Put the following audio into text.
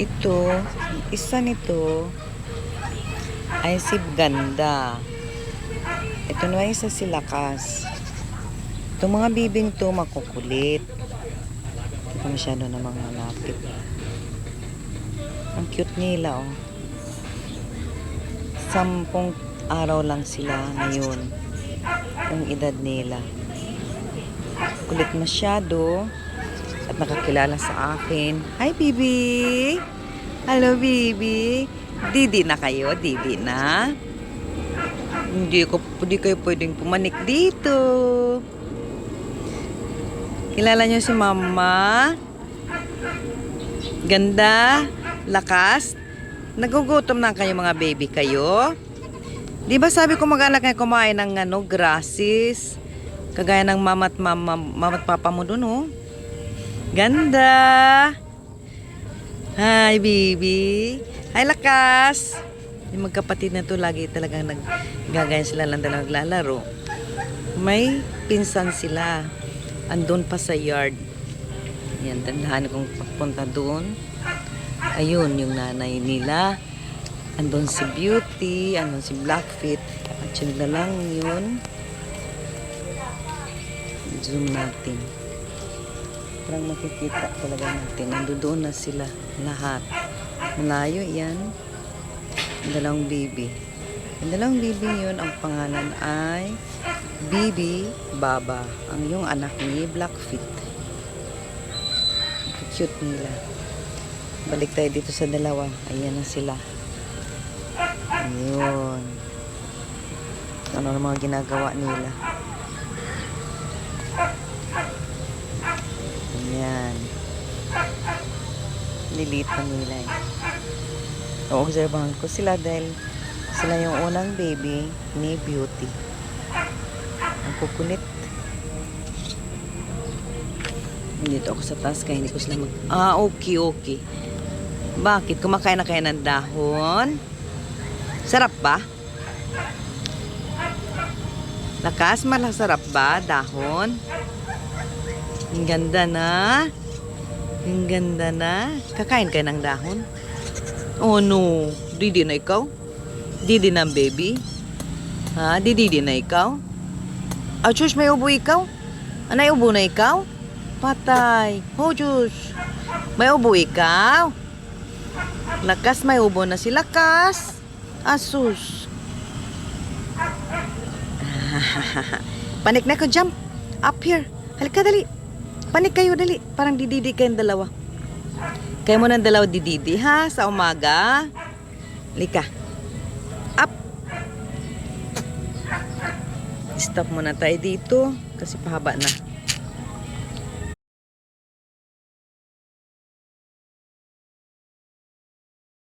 Ito, isa nito ay si Ganda. Ito na isa si Lakas. Itong mga bibing to makukulit. Hindi pa masyado na mga lapit. Ang cute nila, oh. 10 araw lang sila ngayon. Yung edad nila. Kulit masyado. At nakakilala sa akin. Hi, Bibi! Hello, Bibi! Didi na kayo? Didi na? Hindi kayo pwedeng pumanik dito. Kilala nyo si Mama? Ganda? Lakas? Nagugutom na kayo mga baby kayo? Di ba sabi ko mag-anak kayo kumain ng grasses? Kagaya ng mama't papa mo dun, oh. Ganda! Hi, baby! Hi, Lakas! Yung magkapatid na to lagi talagang naggagayan sila lang talagang naglalaro. May pinsan sila. Andun pa sa yard. Yan, tandahan kong papunta doon. Ayun, yung nanay nila. Andun si Beauty, andun si Blackfeet. At yun na lang yun. Zoom natin. Parang makikita talaga natin. Nandoon na sila lahat. Malayo yan. Ang dalawang baby. Ang dalawang baby yun, ang pangalan ay Bibi Baba. Ang yung anak ni Blackfeet. Cute nila. Balik tayo dito sa dalawa. Ayan na sila. Ayun. Ano na mga ginagawa nila. Ayan. Lilitan nila eh. O-observahan ko sila dahil sila yung unang baby ni Beauty. Ang kukulit. Dito ako sa taas kaya hindi ko sila okay. Bakit? Kumakain na kayo ng dahon? Sarap ba? Lakas, sarap ba? Dahon? Ang ganda na. Ang ganda na. Kakain kayo ng dahon? Oh no. Didi na ikaw? Didi na baby? Ha? Didi na ikaw? Ah, Diyos, may ubo ikaw? Anay ubo na ikaw? Patay. Oh, Diyos. May ubo ikaw? Lakas, may ubo na si Lakas. Asus. Panik na ko, jump. Up here. Halika, dali. Panik kayo, dali. Parang dididi kayong dalawa. Kayo mo ng dalawa dididi, ha? Sa umaga. Halika. Up. Stop muna tayo dito. Kasi pahaba na.